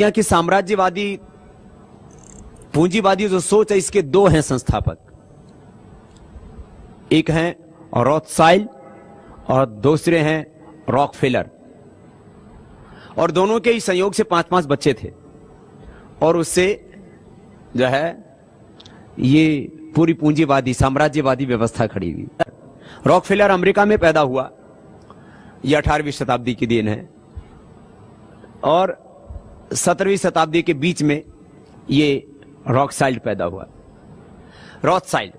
यहाँ की साम्राज्यवादी पूंजीवादी जो सोच है, इसके दो हैं संस्थापक। एक हैं रॉथस्चाइल्ड और दूसरे हैं रॉकफेलर, और दोनों के ही संयोग से 5-5 बच्चे थे, और उससे जो है ये पूरी पूंजीवादी साम्राज्यवादी व्यवस्था खड़ी हुई। रॉकफेलर अमेरिका में पैदा हुआ, यह 18वीं शताब्दी की देन है, और 17वीं शताब्दी के बीच में ये रॉथस्चाइल्ड पैदा हुआ। रॉथस्चाइल्ड,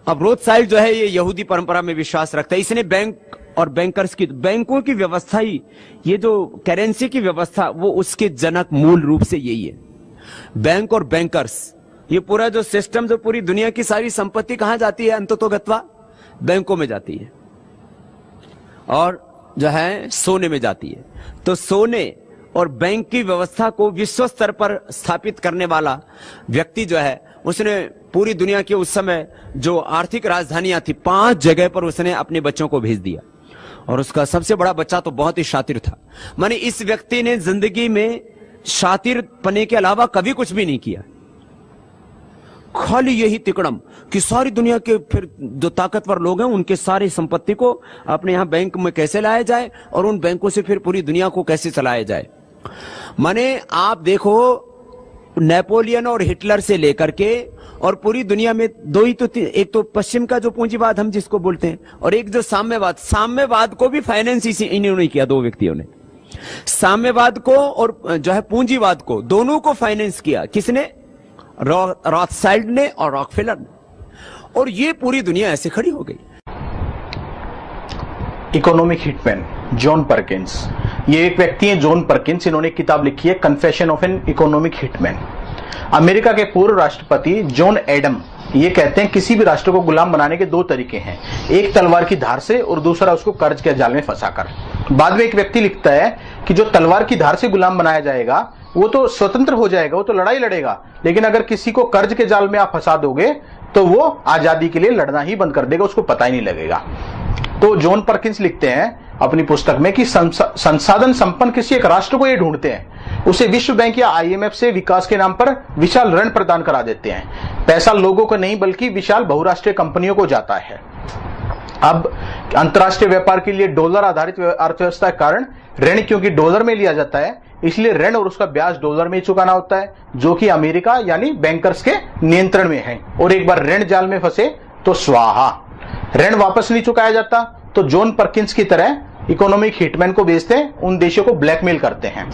अब रॉथस्चाइल्ड जो है ये यहूदी परंपरा में विश्वास रखता है। इसने बैंक और बैंकर्स की, बैंकों की व्यवस्था ही, ये जो करेंसी की व्यवस्था, वो उसके जनक मूल रूप से यही है। बैंक और बैंकर्स, ये पूरा जो सिस्टम, जो पूरी दुनिया की सारी संपत्ति कहां जाती है? अंततोगत्वा बैंकों में जाती है, और जो है सोने में जाती है। तो सोने और बैंक की व्यवस्था को विश्व स्तर पर स्थापित करने वाला व्यक्ति जो है, उसने पूरी दुनिया की उस समय जो आर्थिक राजधानियां थी, 5 जगह पर उसने अपने बच्चों को भेज दिया, और उसका सबसे बड़ा बच्चा तो बहुत ही शातिर था। माने इस व्यक्ति ने जिंदगी में शातिर पने के अलावा कभी कुछ भी नहीं किया, खाली यही तिकड़म कि सारी दुनिया के फिर जो ताकतवर लोग हैं उनके सारी संपत्ति को अपने यहां बैंक में कैसे लाया जाए, और उन बैंकों से फिर पूरी दुनिया को कैसे चलाया जाए। माने आप देखो, नेपोलियन और हिटलर से लेकर के और पूरी दुनिया में दो ही तो, एक तो पश्चिम का जो पूंजीवाद हम जिसको बोलते हैं, और एक जो साम्यवाद। साम्यवाद को भी फाइनेंस इसी इन्होंने किया, दो व्यक्तियों ने साम्यवाद को और जो है पूंजीवाद को, दोनों को फाइनेंस किया। किसने? रॉथस्चाइल्ड ने और रॉकफेलर ने, और ये पूरी दुनिया ऐसे खड़ी हो गई। इकोनॉमिक हिटमैन जॉन परकिंस, ये एक व्यक्ति हैं जॉन परकिंस। इन्होंने एक किताब लिखी है confession of an economic hitman. America के पूर्व राष्ट्रपति जॉन एडम ये कहते हैं किसी भी राष्ट्र को गुलाम बनाने के 2 तरीके हैं, एक तलवार की धार से और दूसरा उसको कर्ज के जाल में फंसाकर। बाद में एक व्यक्ति लिखता है कि जो तलवार की धार से गुलाम बनाया जाएगा वो तो स्वतंत्र हो जाएगा, वो तो लड़ाई लड़ेगा, लेकिन अगर किसी को कर्ज के जाल में आप फंसा दोगे तो वो आजादी के लिए लड़ना ही बंद कर देगा, उसको पता ही नहीं लगेगा। तो जॉन परकिंस लिखते हैं अपनी पुस्तक में कि संसाधन संपन्न किसी एक राष्ट्र को ये ढूंढते हैं, उसे विश्व बैंक या IMF से विकास के नाम पर विशाल ऋण प्रदान करा देते हैं। पैसा लोगों को नहीं बल्कि विशाल बहुराष्ट्रीय कंपनियों को जाता है। अब अंतर्राष्ट्रीय व्यापार के लिए डॉलर आधारित अर्थव्यवस्था के कारण ऋण, क्योंकि डॉलर में लिया जाता है, इसलिए ऋण और उसका ब्याज डॉलर में ही चुकाना होता है, जो कि अमेरिका यानी बैंकर्स के नियंत्रण में है। और एक बार ऋण जाल में फंसे तो स्वाहा, ऋण वापस नहीं चुकाया जाता, तो जॉन परकिंस की तरह इकोनॉमिक हिटमैन को भेजते हैं, उन देशों को ब्लैकमेल करते हैं।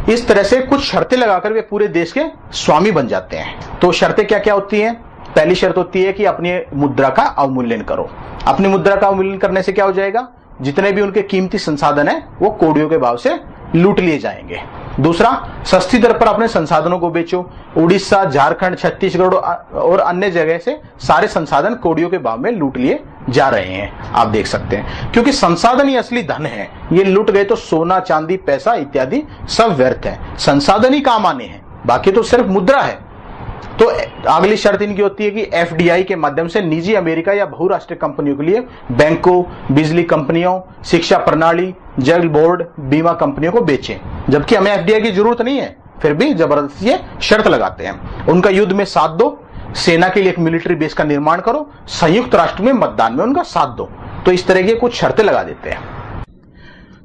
इस तरह से कुछ शर्तें लगाकर वे पूरे देश के स्वामी बन जाते हैं। तो शर्तें क्या क्या होती हैं? पहली शर्त होती है कि अपनी मुद्रा का अवमूल्यन करो। अपनी मुद्रा का अवमूल्यन करने से क्या हो जाएगा? जितने भी उनके कीमती संसाधन है वो कौड़ियों के भाव से लूट लिए जाएंगे। दूसरा, सस्ती दर पर अपने संसाधनों को बेचो। उड़ीसा, झारखंड, छत्तीसगढ़ और अन्य जगह से सारे संसाधन कौड़ियों के भाव में लूट लिए जा रहे हैं, आप देख सकते हैं, क्योंकि संसाधन ही असली धन है। ये लूट गए तो सोना, चांदी, पैसा इत्यादि सब व्यर्थ है, संसाधन ही काम आने हैं, बाकी तो सिर्फ मुद्रा है। तो अगली शर्त इनकी होती है कि FDI के माध्यम से निजी अमेरिका या बहुराष्ट्रीय कंपनियों के लिए बैंकों, बिजली कंपनियों, शिक्षा प्रणाली, जल बोर्ड, बीमा कंपनियों को बेचें। जबकि हमें FDI की जरूरत नहीं है, फिर भी जबरदस्ती ये शर्त लगाते हैं। उनका युद्ध में साथ दो, सेना के लिए एक मिलिट्री बेस का निर्माण करो, संयुक्त राष्ट्र में मतदान में उनका साथ दो। तो इस तरह की कुछ शर्तें लगा देते हैं।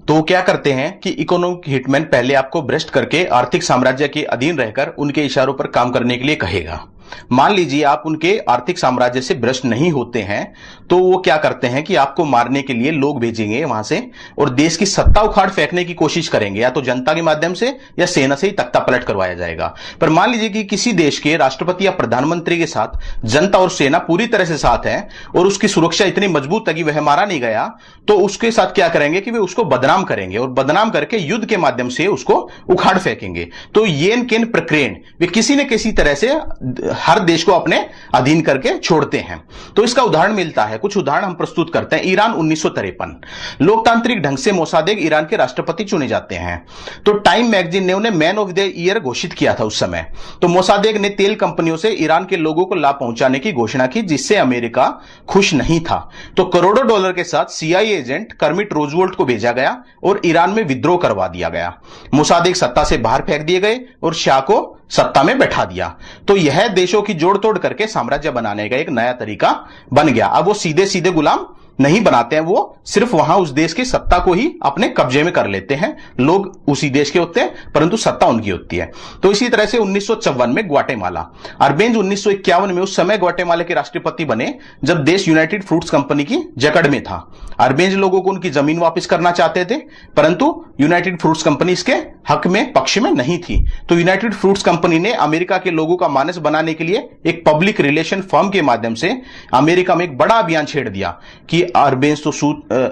तो क्या करते हैं कि इकोनॉमिक हिटमैन पहले आपको भ्रष्ट करके आर्थिक साम्राज्य के अधीन रहकर उनके इशारों पर काम करने के लिए कहेगा। मान लीजिए आप उनके आर्थिक साम्राज्य से भ्रष्ट नहीं होते हैं, तो वो क्या करते हैं कि आपको मारने के लिए लोग भेजेंगे वहां से, और देश की सत्ता उखाड़ फेंकने की कोशिश करेंगे, या तो जनता के माध्यम से या सेना से ही तख्ता पलट करवाया जाएगा। पर मान लीजिए कि किसी देश के राष्ट्रपति या प्रधानमंत्री के साथ जनता और सेना पूरी तरह से साथ है और उसकी सुरक्षा इतनी मजबूत है कि वह मारा नहीं गया, तो उसके साथ क्या करेंगे कि वे उसको बदनाम करेंगे, और बदनाम करके युद्ध के माध्यम से उसको उखाड़ फेंकेंगे। तो येन केन प्रक्रेन, वे किसी न किसी तरह से हर देश को अपने अधीन करके छोड़ते हैं। तो इसका उदाहरण मिलता है, कुछ उदाहरण हम प्रस्तुत करते हैं। ईरान 1953, लोकतांत्रिक ढंग से मोसादेक ईरान के राष्ट्रपति चुने जाते हैं। तो टाइम मैगजीन ने उन्हें मैन ऑफ द ईयर घोषित किया था उस समय। तो मोसादेक ने तेल कंपनियों से ईरान के लोगों को लाभ पहुंचाने की घोषणा की, जिससे अमेरिका खुश नहीं था। तो करोड़ों डॉलर के साथ सीआईए एजेंट कर्मिट रोजवेल्ट को भेजा गया और ईरान में विद्रोह करवा दिया गया। मोसादेक सत्ता से बाहर फेंक दिए गए और शाह को सत्ता में बैठा दिया। तो यह देशों की जोड़ तोड़ करके साम्राज्य बनाने का एक नया तरीका बन गया। अब वो सीधे सीधे गुलाम नहीं बनाते हैं, वो सिर्फ वहां उस देश की सत्ता को ही अपने कब्जे में कर लेते हैं। लोग उसी देश के होते हैं परंतु सत्ता उनकी होती है। तो इसी तरह से 1954 में ग्वाटेमाला, अरबेंज 1951 में उस समय ग्वाटेमाला के राष्ट्रपति बने जब देश यूनाइटेड फ्रूट्स कंपनी की जकड़ में था। अरबेंज लोगों को उनकी जमीन वापस करना चाहते थे परंतु यूनाइटेड फ्रूट्स कंपनी इसके हक में, पक्ष में नहीं थी। तो यूनाइटेड फ्रूट्स कंपनी ने अमेरिका के लोगों का मानस बनाने के लिए एक पब्लिक रिलेशन फर्म के माध्यम से अमेरिका में एक बड़ा अभियान छेड़ दिया कि अरबेंज तो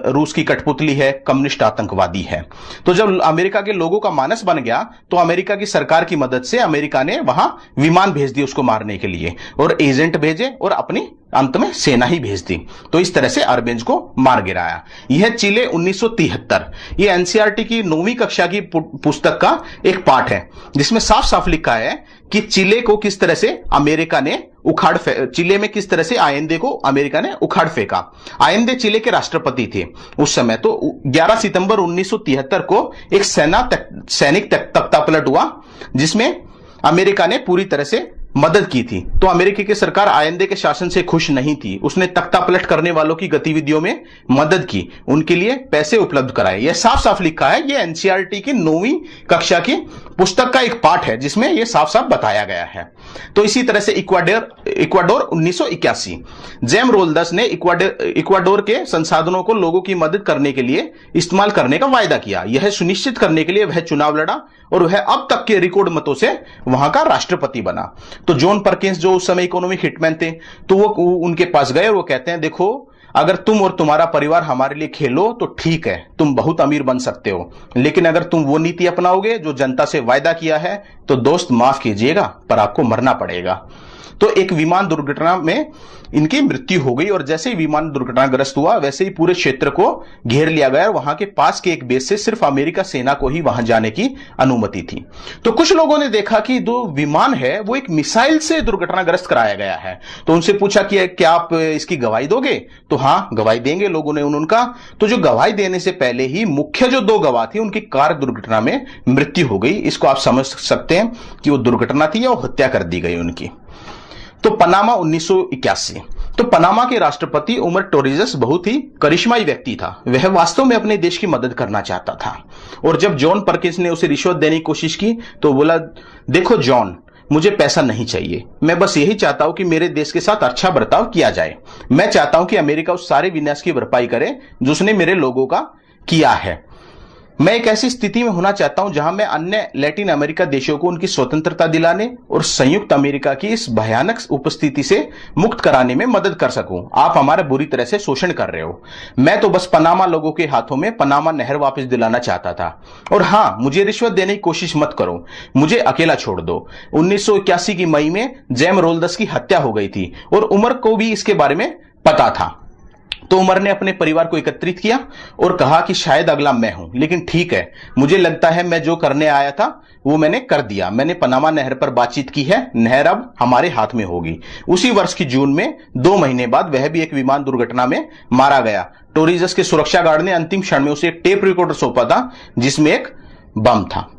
रूस की कठपुतली है, कम्युनिस्ट आतंकवादी है। तो जब अमेरिका के लोगों का मानस बन गया तो अमेरिका की सरकार की मदद से अमेरिका ने वहां विमान भेज दिए उसको मारने के लिए, और एजेंट भेजे और अपनी अंत में सेना ही भेज दी। तो इस तरह से अरबेंज को मार गिराया। यह चिले 1973, यह एनसीईआरटी की 9वीं कक्षा की पुस्तक का एक पाठ है जिसमें साफ साफ लिखा है कि चिले को किस तरह से अमेरिका ने चिले में किस तरह से आयेंदे को अमेरिका ने उखाड़ फेंका। आयेंदे चिले के राष्ट्रपति थे उस समय। तो 11 सितंबर 1973 को एक सैनिक तख्तापलट हुआ जिसमें अमेरिका ने पूरी तरह से मदद की थी। तो अमेरिका की सरकार आयेंदे के शासन से खुश नहीं थी, उसने तख्तापलट करने वालों की गतिविधियों में मदद की, उनके लिए पैसे उपलब्ध कराए। यह साफ साफ लिखा है, यह एनसीईआरटी की 9वीं कक्षा की पुस्तक का एक पाठ है जिसमें यह साफ साफ बताया गया है। तो इसी तरह से इक्वाडोर 1981, जेम रोल्दस ने इक्वाडोर के संसाधनों को लोगों की मदद करने के लिए इस्तेमाल करने का वायदा किया। यह सुनिश्चित करने के लिए वह चुनाव लड़ा और वह अब तक के रिकॉर्ड मतों से वहां का राष्ट्रपति बना। तो जॉन परकिंस जो उस समय इकोनॉमिक हिटमैन थे, तो वो उनके पास गए और वो कहते हैं देखो अगर तुम और तुम्हारा परिवार हमारे लिए खेलो तो ठीक है, तुम बहुत अमीर बन सकते हो, लेकिन अगर तुम वो नीति अपनाओगे जो जनता से वायदा किया है तो दोस्त माफ कीजिएगा पर आपको मरना पड़ेगा। तो एक विमान दुर्घटना में इनकी मृत्यु हो गई और जैसे ही विमान दुर्घटनाग्रस्त हुआ वैसे ही पूरे क्षेत्र को घेर लिया गया और वहां के पास के एक बेस से सिर्फ अमेरिका सेना को ही वहां जाने की अनुमति थी। तो कुछ लोगों ने देखा कि जो विमान है वो एक मिसाइल से दुर्घटनाग्रस्त कराया गया है। तो उनसे पूछा कि क्या आप इसकी गवाही दोगे? तो हाँ, गवाही देंगे लोगों ने उनका। तो जो गवाही देने से पहले ही मुख्य जो 2 गवाह थे उनकी कार दुर्घटना में मृत्यु हो गई। इसको आप समझ सकते हैं कि वो दुर्घटना थी या वो हत्या कर दी गई उनकी। तो पनामा 1981, तो पनामा के राष्ट्रपति उमर टोरिजस बहुत ही करिश्माई व्यक्ति था। वह वास्तव में अपने देश की मदद करना चाहता था और जब जॉन परकिंस ने उसे रिश्वत देने की कोशिश की तो बोला देखो जॉन, मुझे पैसा नहीं चाहिए, मैं बस यही चाहता हूं कि मेरे देश के साथ अच्छा बर्ताव किया जाए। मैं चाहता हूं कि अमेरिका उस सारे विनाश की भरपाई करे जो उसने मेरे लोगों का किया है। मैं एक ऐसी स्थिति में होना चाहता हूं जहां मैं अन्य लैटिन अमेरिका देशों को उनकी स्वतंत्रता दिलाने और संयुक्त अमेरिका की इस भयानक उपस्थिति से मुक्त कराने में मदद कर सकूं। आप हमारा बुरी तरह से शोषण कर रहे हो। मैं तो बस पनामा लोगों के हाथों में पनामा नहर वापस दिलाना चाहता था। और हां, मुझे रिश्वत देने की कोशिश मत करो, मुझे अकेला छोड़ दो। 1981 की मई में जेम रोल्दस की हत्या हो गई थी और उमर को भी इसके बारे में पता था। तो उमर ने अपने परिवार को एकत्रित किया और कहा कि शायद अगला मैं हूं, लेकिन ठीक है, मुझे लगता है मैं जो करने आया था वो मैंने कर दिया। मैंने पनामा नहर पर बातचीत की है, नहर अब हमारे हाथ में होगी। उसी वर्ष की जून में 2 महीने बाद वह भी एक विमान दुर्घटना में मारा गया। टोरिजस के सुरक्षा गार्ड ने अंतिम क्षण में उसे एक टेप रिकॉर्डर सौंपा था जिसमें एक बम था।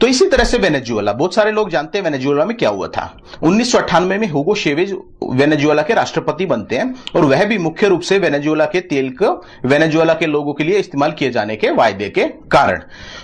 तो इसी तरह से वेनेजुएला, बहुत सारे लोग जानते हैं वेनेजुएला में क्या हुआ था। 1998 में हुगो चेवेज वेनेजुएला के राष्ट्रपति बनते हैं और वह भी मुख्य रूप से वेनेजुएला के तेल को वेनेजुएला के लोगों के लिए इस्तेमाल किए जाने के वायदे के कारण।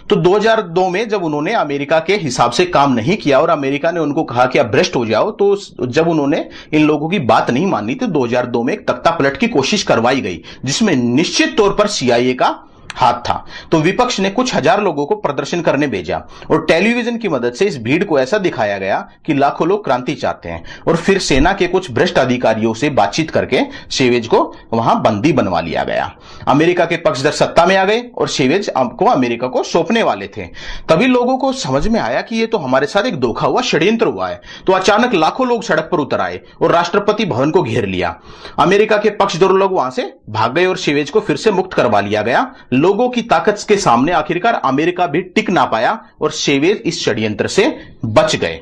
तो 2002 में जब उन्होंने अमेरिका के हिसाब से काम नहीं किया और अमेरिका ने उनको कहा कि आप भ्रष्ट हो जाओ, तो जब उन्होंने इन लोगों की बात नहीं मानी तो 2002 में एक तख्तापलट की कोशिश करवाई गई जिसमें निश्चित तौर पर सीआईए का हाथ था। तो विपक्ष ने कुछ हजार लोगों को प्रदर्शन करने भेजा और टेलीविजन की मदद से इस भीड़ को ऐसा दिखाया गया कि लाखों लोग क्रांति चाहते हैं, और फिर सेना के कुछ भ्रष्ट अधिकारियों से बातचीत करके शेवेज को वहां बंदी बनवा लिया गया। अमेरिका के पक्षधर सत्ता में आ गए और शेवेज को अमेरिका को सौंपने वाले थे। तभी लोगों को समझ में आया कि ये तो हमारे साथ एक धोखा हुआ, षड्यंत्र हुआ है। तो अचानक लाखों लोग सड़क पर उतर आए और राष्ट्रपति भवन को घेर लिया। अमेरिका के पक्षधर लोग वहां से भाग गए और शेवेज को फिर से मुक्त करवा लिया गया। लोगों की ताकत के सामने आखिरकार अमेरिका भी टिक ना पाया और शेवेज इस षड्यंत्र से बच गए।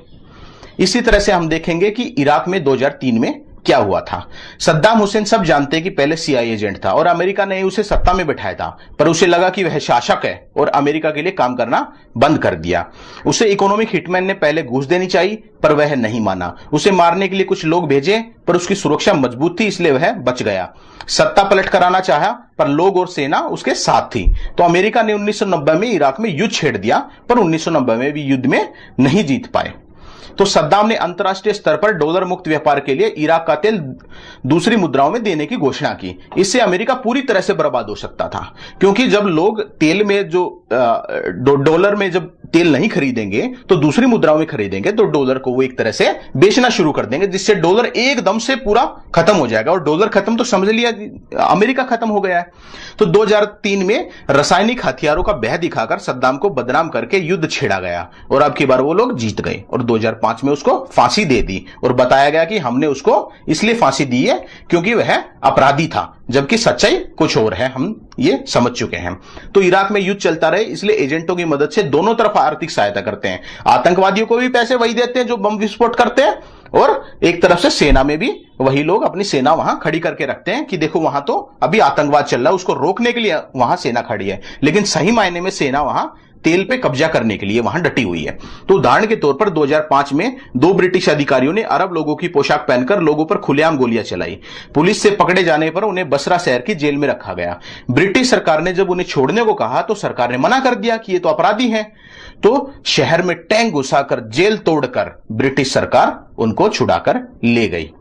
इसी तरह से हम देखेंगे कि इराक में 2003 में क्या हुआ था। सद्दाम हुसैन सब जानते हैं कि पहले सीआईए एजेंट था और अमेरिका ने उसे सत्ता में बैठाया था, पर उसे लगा कि वह शासक है और अमेरिका के लिए काम करना बंद कर दिया। उसे इकोनॉमिक हिटमैन ने पहले घूस देनी चाहिए, पर वह नहीं माना। उसे मारने के लिए कुछ लोग भेजे, पर उसकी सुरक्षा मजबूत थी, इसलिए वह बच गया। सत्ता पलट कराना चाहा, पर लोग और सेना उसके साथ थी। तो अमेरिका ने 1990 में इराक में युद्ध छेड़ दिया, पर 1990 में भी युद्ध में नहीं जीत पाए। तो सद्दाम ने अंतरराष्ट्रीय स्तर पर डॉलर मुक्त व्यापार के लिए इराक का तेल दूसरी मुद्राओं में देने की घोषणा की। इससे अमेरिका पूरी तरह से बर्बाद हो सकता था, क्योंकि जब लोग तेल में जो डॉलर में जब तेल नहीं खरीदेंगे तो दूसरी मुद्राओं में खरीदेंगे, तो डॉलर को वो एक तरह से बेचना शुरू कर देंगे, जिससे डॉलर एकदम से पूरा खत्म हो जाएगा। और डॉलर खत्म तो समझ लिया अमेरिका खत्म हो गया है। तो 2003 में रासायनिक हथियारों का बह दिखाकर सद्दाम को बदनाम करके युद्ध छेड़ा गया और अब की बार वो लोग जीत गए और 2005 में उसको फांसी दे दी और बताया गया कि हमने उसको इसलिए फांसी दी है क्योंकि वह अपराधी था, जबकि सच्चाई कुछ और है, हम ये समझ चुके हैं। तो इराक में युद्ध चलता रहे, इसलिए एजेंटों की मदद से दोनों तरफ आर्थिक सहायता करते हैं। आतंकवादियों को भी पैसे वही देते हैं जो बम विस्फोट करते हैं, और एक तरफ से सेना में भी वही लोग अपनी सेना वहां खड़ी करके रखते हैं कि देखो वहां तो अभी आतंकवाद चल रहा है, उसको रोकने के लिए वहां सेना खड़ी है, लेकिन सही मायने में सेना वहां तेल पे कब्जा करने के लिए वहां डटी हुई है। तो उदाहरण के तौर पर 2005 में 2 ब्रिटिश अधिकारियों ने अरब लोगों की पोशाक पहनकर लोगों पर खुलेआम गोलियां चलाई। पुलिस से पकड़े जाने पर उन्हें बसरा शहर की जेल में रखा गया। ब्रिटिश सरकार ने जब उन्हें छोड़ने को कहा तो सरकार ने मना कर दिया कि ये तो अपराधी हैं। तो शहर में टैंक घुसाकर, जेल तोड़कर ब्रिटिश सरकार उनको छुड़ाकर ले गई।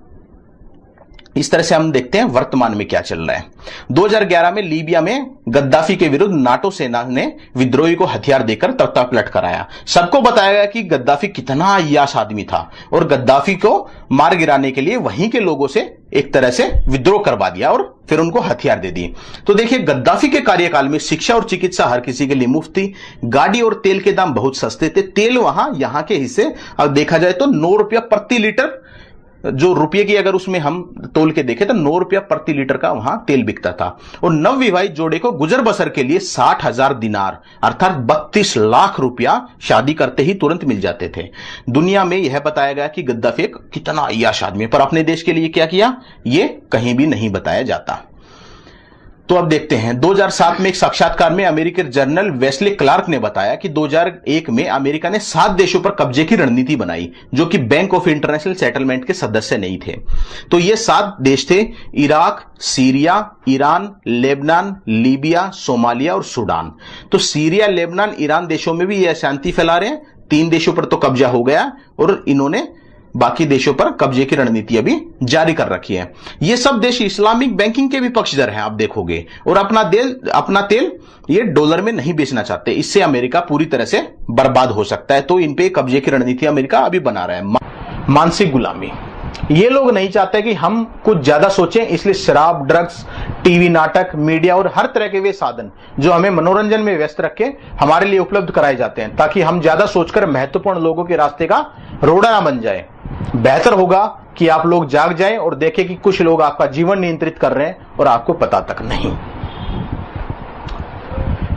इस तरह से हम देखते हैं वर्तमान में क्या चल रहा है। 2011 में लीबिया में गद्दाफी के विरुद्ध नाटो सेना ने विद्रोही को हथियार देकर तख्ता पलट कराया। सबको बताया गया कि गद्दाफी कितना अय्याश आदमी था और गद्दाफी को मार गिराने के लिए वहीं के लोगों से एक तरह से विद्रोह करवा दिया और फिर उनको हथियार दे दिए। तो देखिए, गद्दाफी के कार्यकाल में शिक्षा और चिकित्सा हर किसी के लिए मुफ्त थी। गाड़ी और तेल के दाम बहुत सस्ते थे। तेल वहां यहां के हिस्से अब देखा जाए तो 9 रुपया प्रति लीटर, जो रुपये की अगर उसमें हम तोल के देखें तो 9 रुपया प्रति लीटर का वहां तेल बिकता था। और नवविवाहित जोड़े को गुजर बसर के लिए 60,000 दिनार अर्थात 32 लाख रुपया शादी करते ही तुरंत मिल जाते थे। दुनिया में यह बताया गया कि गद्दाफी एक कितना अय्याश आदमी है, पर अपने देश के लिए क्या किया ये कहीं भी नहीं बताया जाता। तो अब देखते हैं 2007 में एक साक्षात्कार में अमेरिकी जनरल वेस्ले क्लार्क ने बताया कि 2001 में अमेरिका ने 7 देशों पर कब्जे की रणनीति बनाई जो कि बैंक ऑफ इंटरनेशनल सेटलमेंट के सदस्य नहीं थे। तो ये 7 देश थे: Iraq, Syria, Iran, Lebanon, Libya, Somalia और सूडान। तो सीरिया, लेबनान, ईरान देशों में भी ये अशांति फैला रहे हैं। 3 देशों पर तो कब्जा हो गया और इन्होंने बाकी देशों पर कब्जे की रणनीति अभी जारी कर रखी है। ये सब देश इस्लामिक बैंकिंग के भी पक्षधर हैं, आप देखोगे, और अपना तेल ये डॉलर में नहीं बेचना चाहते। इससे अमेरिका पूरी तरह से बर्बाद हो सकता है। तो इन पे कब्जे की रणनीति अमेरिका अभी बना रहा है। मानसिक गुलामी, ये लोग नहीं चाहते कि हम कुछ ज्यादा सोचें, इसलिए शराब, ड्रग्स, टीवी, नाटक, मीडिया और हर तरह के वे साधन जो हमें मनोरंजन में व्यस्त रखें हमारे लिए उपलब्ध कराए जाते हैं, ताकि हम ज्यादा सोचकर महत्वपूर्ण लोगों के रास्ते का रोड़ा ना बन जाए। बेहतर होगा कि आप लोग जाग जाएं और देखें कि कुछ लोग आपका जीवन नियंत्रित कर रहे हैं और आपको पता तक नहीं।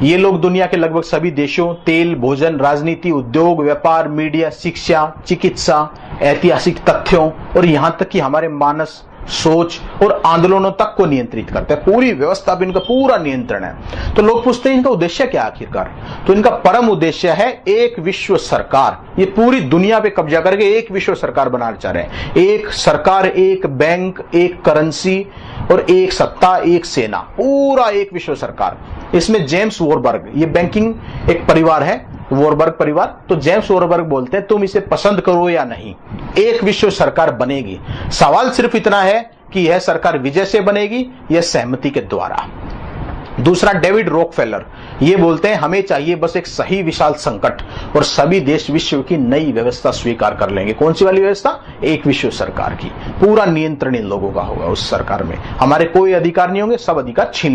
ये लोग दुनिया के लगभग सभी देशों, तेल, भोजन, राजनीति, उद्योग, व्यापार, मीडिया, शिक्षा, चिकित्सा, ऐतिहासिक तथ्यों और यहां तक कि हमारे मानस, सोच और आंदोलनों तक को नियंत्रित करते हैं। पूरी व्यवस्था पर इनका पूरा नियंत्रण है। तो लोग पूछते हैं इनका उद्देश्य क्या आखिरकार? तो इनका परम उद्देश्य है एक विश्व सरकार। ये पूरी दुनिया पे कब्जा करके एक विश्व सरकार बनाना चाह रहे हैं। एक सरकार, एक बैंक, एक करेंसी और एक सत्ता, एक सेना, पूरा एक विश्व सरकार। इसमें जेम्स वॉरबर्ग, ये बैंकिंग एक परिवार है, वॉरबर्ग परिवार, तो जेम्स वॉरबर्ग बोलते हैं तुम इसे पसंद करो या नहीं, एक विश्व सरकार बनेगी। सवाल सिर्फ इतना है कि यह सरकार विजय से बनेगी या सहमति के द्वारा। दूसरा डेविड रॉकफेलर, ये बोलते हैं हमें चाहिए बस एक सही विशाल संकट और सभी देश विश्व की नई व्यवस्था स्वीकार कर लेंगे। कौन सी वाली व्यवस्था? एक विश्व सरकार की। पूरा नियंत्रण इन लोगों का होगा उस सरकार में, हमारे कोई अधिकार नहीं होंगे, सब अधिकार छीन